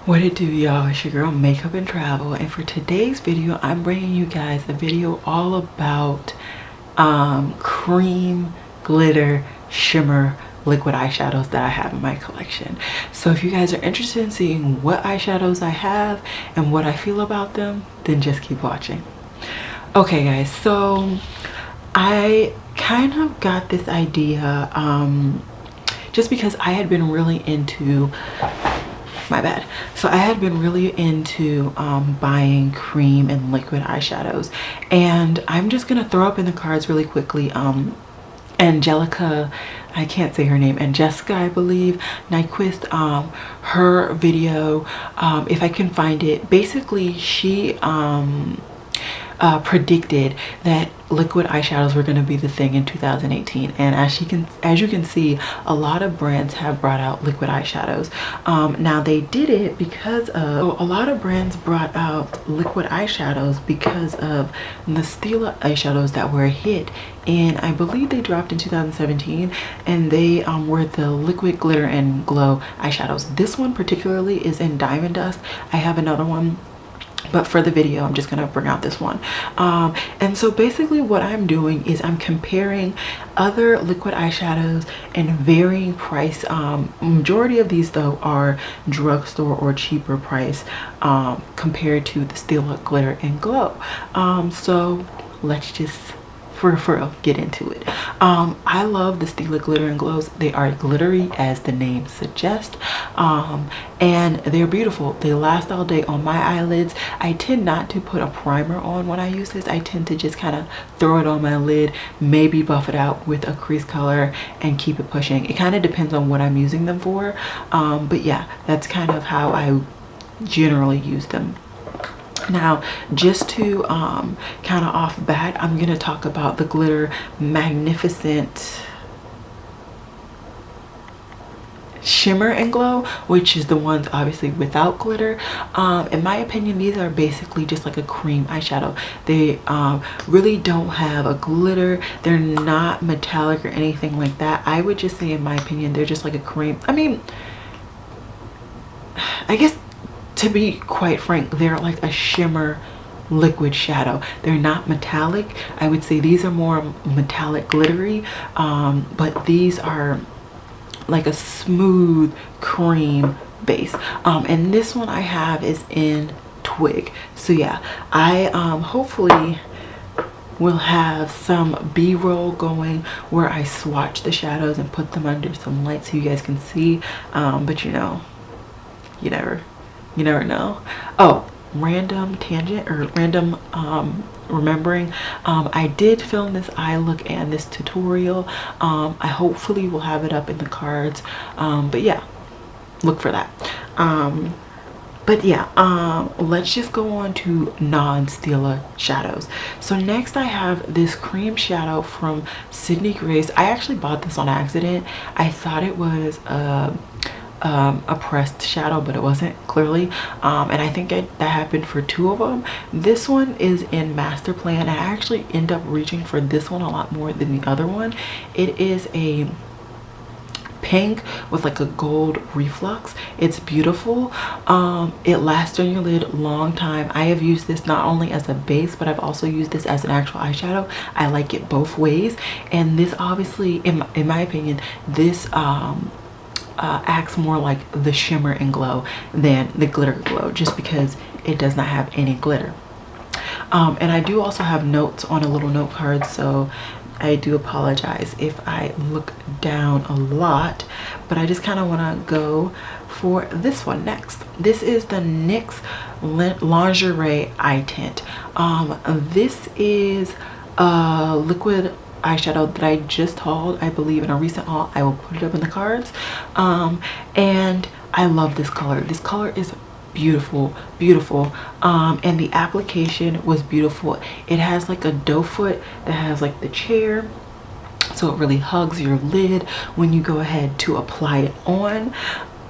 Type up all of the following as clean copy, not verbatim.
What it do, y'all? It's your girl Makeup and Travel, and for today's video I'm bringing you guys a video all about cream glitter shimmer liquid eyeshadows that I have in my collection. So if you guys are interested in seeing what eyeshadows I have and what I feel about them, then just keep watching. Okay guys, so I kind of got this idea just because I had been really into so I had been really into buying cream and liquid eyeshadows, and I'm just gonna throw up in the cards really quickly Angelica, I can't say her name, and Jessica, I believe, Nyquist, her video, if I can find it. Basically she predicted that liquid eyeshadows were going to be the thing in 2018, and as you can see, a lot of brands have brought out liquid eyeshadows. Now they did it because of a lot of brands brought out liquid eyeshadows because of the Stila eyeshadows that were a hit, and I believe they dropped in 2017, and they were the liquid glitter and glow eyeshadows. This one particularly is in Diamond Dust. I have another one, but for the video I'm just gonna bring out this one. And so basically what I'm doing is I'm comparing other liquid eyeshadows in varying price. Majority of these though are drugstore or cheaper price compared to the Stila glitter and glow. So let's just for real get into it. I love the Stila glitter and glows. They are glittery as the name suggests, and they're beautiful. They last all day on my eyelids. I tend not to put a primer on when I use this. I tend to just kind of throw it on my lid, maybe buff it out with a crease color and keep it pushing. It kind of depends on what I'm using them for, but yeah, that's kind of how I generally use them. Now, just to kind of off bat, I'm going to talk about the Glitter Magnificent Shimmer and Glow, which is the ones obviously without glitter. In my opinion, these are basically just like a cream eyeshadow. They really don't have a glitter. They're not metallic or anything like that. I would just say, in my opinion, they're just like a cream. I mean, I guess to be quite frank, they're like a shimmer liquid shadow. They're not metallic. I would say these are more metallic glittery, but these are like a smooth cream base. And this one I have is in Twig. So yeah, I hopefully will have some b-roll going where I swatch the shadows and put them under some light so you guys can see, but you know, you never know. Oh, random tangent or random remembering, I did film this eye look and this tutorial. I hopefully will have it up in the cards, but yeah, look for that. But yeah, let's just go on to non-Stila shadows. So next I have this cream shadow from Sydney Grace. I actually bought this on accident. I thought it was a pressed shadow, but it wasn't, clearly, and I think that happened for two of them. This one is in Master Plan, and I actually end up reaching for this one a lot more than the other one. It is a pink with like a gold reflux. It's beautiful. It lasts on your lid long time. I have used this not only as a base, but I've also used this as an actual eyeshadow. I like it both ways, and this obviously, in my opinion, this acts more like the shimmer and glow than the glitter glow, just because it does not have any glitter. And I do also have notes on a little note card, so I do apologize if I look down a lot, but I just kind of want to go for this one next. This is the NYX Lingerie Eye Tint. This is a liquid eyeshadow that I just hauled, I believe, in a recent haul. I will put it up in the cards, and I love this color. This color is beautiful, and the application was beautiful. It has like a doe foot that has like the chair, so it really hugs your lid when you go ahead to apply it on.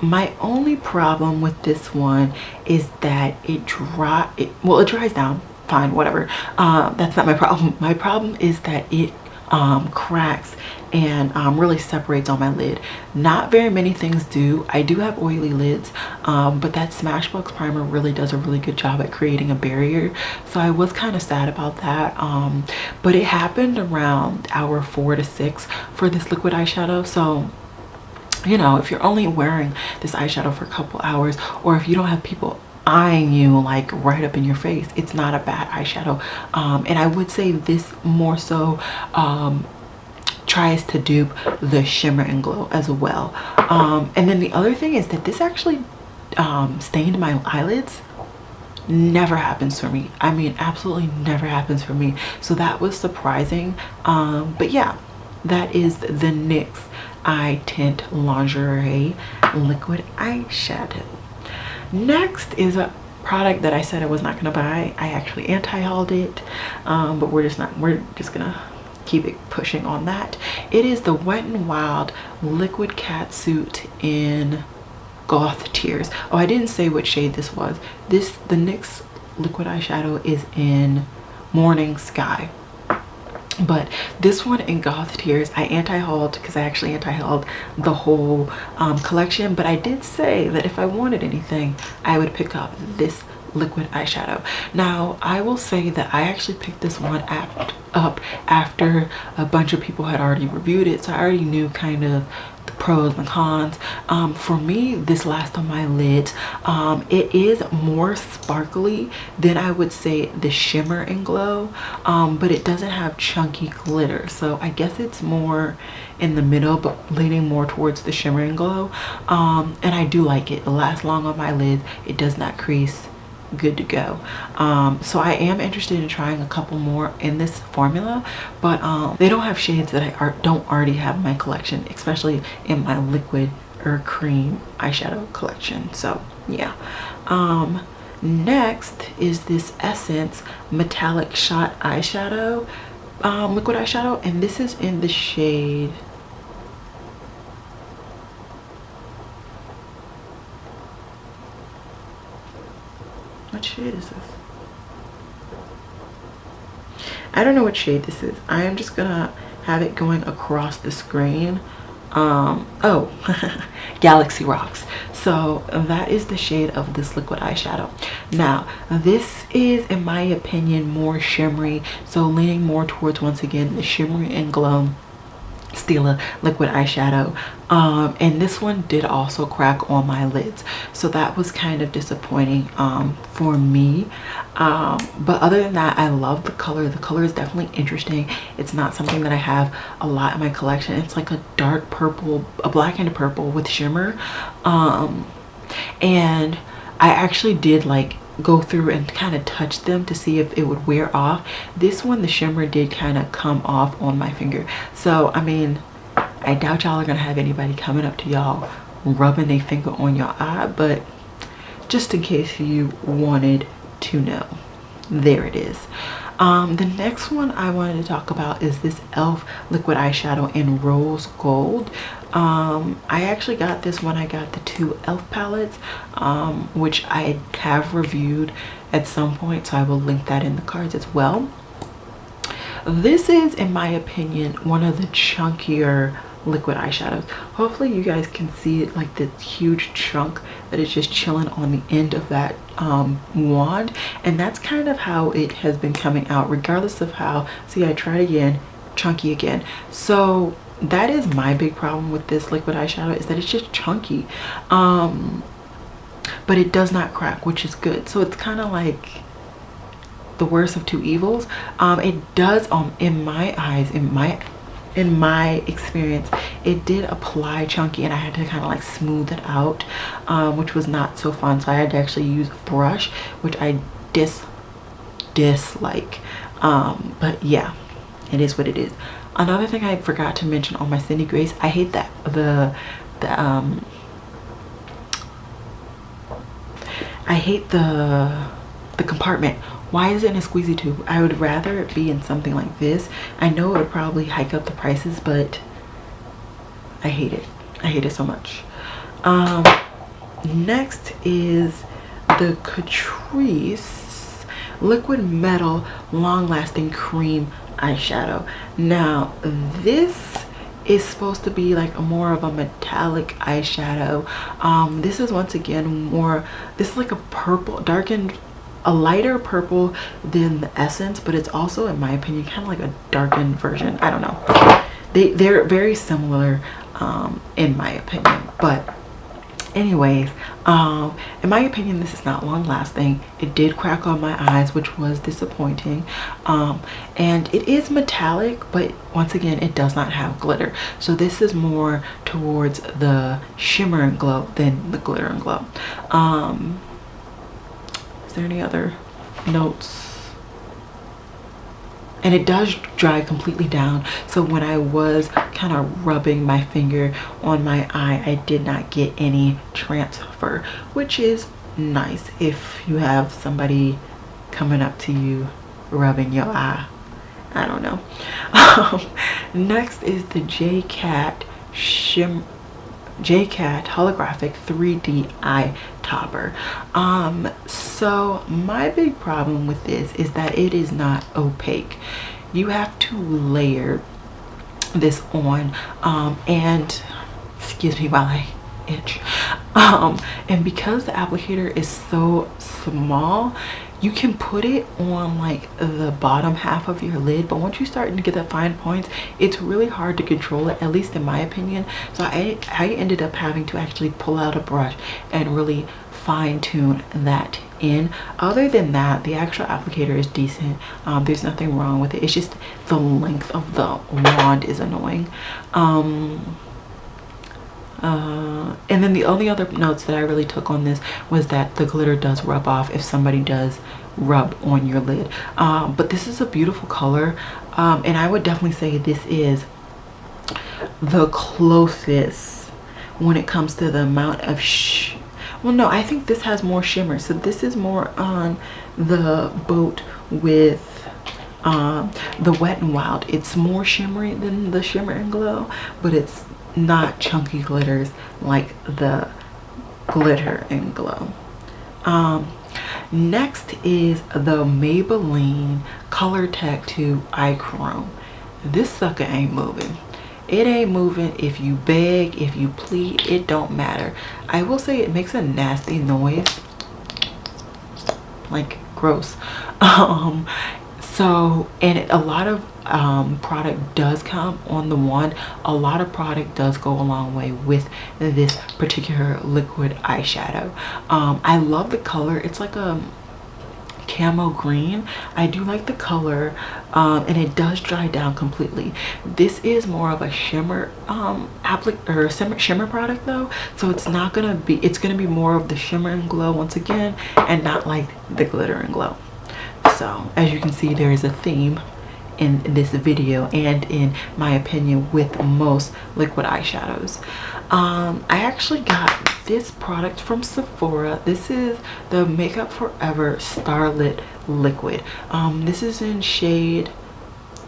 My only problem with this one is that it dries down fine, whatever. That's not my problem. My problem is that it cracks and really separates on my lid. Not very many things do. I do have oily lids, but that Smashbox primer really does a really good job at creating a barrier. So I was kind of sad about that, but it happened around hour 4 to 6 for this liquid eyeshadow. So you know, if you're only wearing this eyeshadow for a couple hours, or if you don't have people eyeing you like right up in your face, it's not a bad eyeshadow. And I would say this more so tries to dupe the shimmer and glow as well. And then the other thing is that this actually stained my eyelids. Never happens for me. I mean, absolutely never happens for me. So that was surprising. But yeah, that is the NYX Eye Tint Lingerie Liquid Eyeshadow. Next is a product that I said I was not gonna buy. I actually anti-hauled it, but we're just gonna keep it pushing on that. It is the Wet n Wild Liquid Catsuit in Goth Tears. Oh, I didn't say what shade this was. The NYX liquid eyeshadow is in Morning Sky. But this one in Goth Tears, I anti-hauled because I actually anti-hauled the whole collection. But I did say that if I wanted anything, I would pick up this liquid eyeshadow. Now, I will say that I actually picked this one up after a bunch of people had already reviewed it. So I already knew kind of the pros and cons. For me, this lasts on my lids. It is more sparkly than I would say the shimmer and glow, but it doesn't have chunky glitter, so I guess it's more in the middle, but leaning more towards the shimmer and glow. And I do like it. It lasts long on my lids. It does not crease. Good to go. So I am interested in trying a couple more in this formula, but they don't have shades that I don't already have in my collection, especially in my liquid or cream eyeshadow collection. So yeah. Next is this Essence Metallic Shot eyeshadow, liquid eyeshadow, and this is in the shade what shade is this? I don't know what shade this is. I am just gonna have it going across the screen. Oh, Galaxy Rocks. So that is the shade of this liquid eyeshadow. Now, this is, in my opinion, more shimmery. So leaning more towards, once again, the shimmery and glow Stila liquid eyeshadow. And this one did also crack on my lids, so that was kind of disappointing for me. But other than that, I love the color. The color is definitely interesting. It's not something that I have a lot in my collection. It's like a dark purple, a black and a purple with shimmer. And I actually did like go through and kind of touch them to see if it would wear off. This one, the shimmer did kind of come off on my finger. So I mean, I doubt y'all are gonna have anybody coming up to y'all rubbing their finger on your eye, but just in case you wanted to know, there it is. The next one I wanted to talk about is this e.l.f. liquid eyeshadow in Rose Gold. I actually got this when I got the 2 e.l.f. palettes, which I have reviewed at some point, so I will link that in the cards as well. This is, in my opinion, one of the chunkier liquid eyeshadows. Hopefully you guys can see it, like the huge chunk that is just chilling on the end of that wand, and that's kind of how it has been coming out, regardless of how, see, I tried again, chunky again. So that is my big problem with this liquid eyeshadow, is that it's just chunky, but it does not crack, which is good. So it's kind of like the worst of two evils. It does, in my eyes, in my experience, it did apply chunky, and I had to kind of like smooth it out, which was not so fun. So I had to actually use a brush, which I dislike. But yeah, it is what it is. Another thing I forgot to mention on my Cindy Grace, I hate that I hate the compartment. Why is it in a squeezy tube? I would rather it be in something like this. I know it would probably hike up the prices, but I hate it. I hate it so much. Next is the Catrice Liquid Metal Long Lasting Cream eyeshadow. Now this is supposed to be like a more of a metallic eyeshadow. This is once again more, this is like a purple, darkened, a lighter purple than the Essence, but it's also, in my opinion, kind of like a darkened version. I don't know. They're very similar in my opinion, but anyways, in my opinion, this is not long lasting. It did crack on my eyes, which was disappointing. And it is metallic, but once again, it does not have glitter. So this is more towards the shimmer and glow than the glitter and glow. Is there any other notes? And it does dry completely down, so when I was kind of rubbing my finger on my eye, I did not get any transfer, which is nice if you have somebody coming up to you rubbing your eye. I don't know. Next is the JCat holographic 3D eye topper. So my big problem with this is that it is not opaque. You have to layer this on, and excuse me while I itch, and because the applicator is so small, you can put it on like the bottom half of your lid, but once you start to get the fine points, it's really hard to control it, at least in my opinion. So I ended up having to actually pull out a brush and really fine tune that in. Other than that, the actual applicator is decent. There's nothing wrong with it. It's just the length of the wand is annoying. And then the only other notes that I really took on this was that the glitter does rub off if somebody does rub on your lid. But this is a beautiful color, and I would definitely say this is the closest when it comes to the amount of well, no, I think this has more shimmer, so this is more on the boat with the Wet n Wild. It's more shimmery than the Shimmer and Glow, but it's not chunky glitters like the Glitter and Glow. Next is the Maybelline Color Tattoo Eye Chrome. This sucker ain't moving. It ain't moving. If you beg, if you plead, it don't matter. I will say it makes a nasty noise, like gross. So, and a lot of product does come on the wand. A lot of product does go a long way with this particular liquid eyeshadow. I love the color. It's like a camo green. I do like the color, and it does dry down completely. This is more of a shimmer shimmer product though, so it's not gonna be, it's gonna be more of the Shimmer and Glow once again, and not like the Glitter and Glow. So as you can see, there is a theme in this video and in my opinion with most liquid eyeshadows. I actually got this product from Sephora. This is the Makeup Forever Starlit Liquid. This is in shade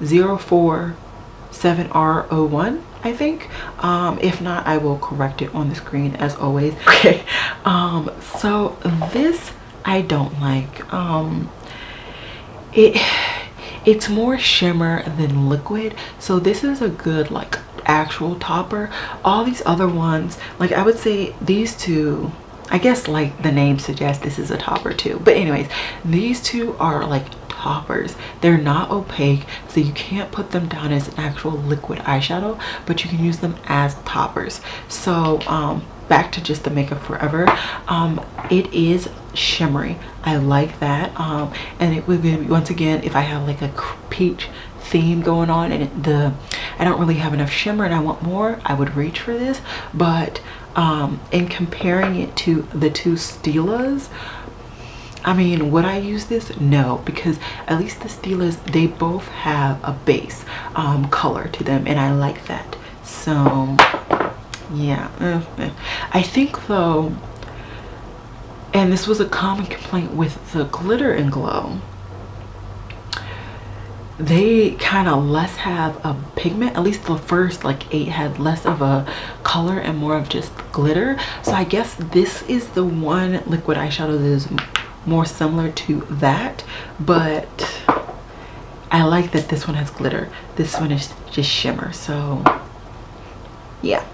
047R01, I think. If not, I will correct it on the screen as always. Okay, so this I don't like. It's more shimmer than liquid, so this is a good like actual topper. All these other ones, like I would say these two, I guess like the name suggests, this is a topper too, but anyways, these two are like toppers. They're not opaque, so you can't put them down as an actual liquid eyeshadow, but you can use them as toppers. So back to just the Makeup Forever, it is shimmery. I like that, and it would be, once again, if I have like a peach theme going on and I don't really have enough shimmer and I want more, I would reach for this. But in comparing it to the two Stilas, I mean, would I use this? No, because at least the Stilas, they both have a base color to them, and I like that. So yeah, I think though, and this was a common complaint with the Glitter and Glow, they kind of less have a pigment. At least the first like 8 had less of a color and more of just glitter. So I guess this is the one liquid eyeshadow that is more similar to that, but I like that this one has glitter. This one is just shimmer. So Yeah.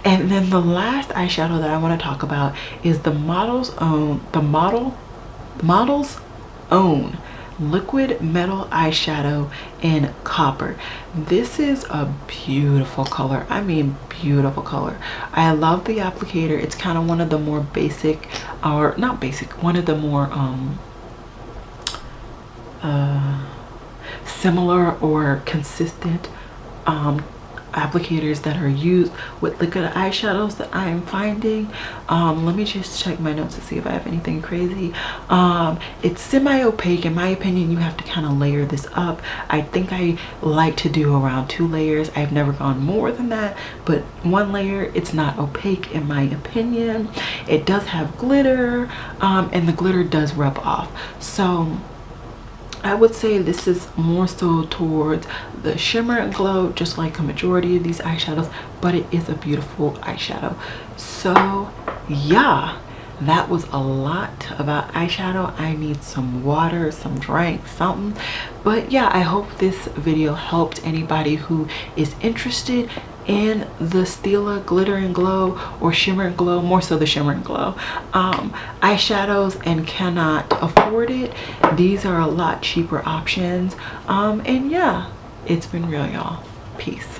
And then the last eyeshadow that I want to talk about is the model's own liquid metal eyeshadow in copper. This is a beautiful color. I mean, beautiful color. I love the applicator. It's kind of one of the more basic, or not basic, one of the more similar or consistent applicators that are used with liquid eyeshadows that I am finding. Let me just check my notes to see if I have anything crazy. It's semi-opaque. In my opinion, you have to kind of layer this up. I think I like to do around 2 layers. I've never gone more than that, but 1 layer, it's not opaque in my opinion. It does have glitter, and the glitter does rub off. So I would say this is more so towards the shimmer and glow, just like a majority of these eyeshadows, but it is a beautiful eyeshadow. So yeah, that was a lot about eyeshadow. I need some water, some drink, something. But yeah, I hope this video helped anybody who is interested in the Stila glitter and glow, or shimmer and glow, more so the shimmer and glow eyeshadows, and cannot afford it. These are a lot cheaper options. And yeah, it's been real, y'all. Peace.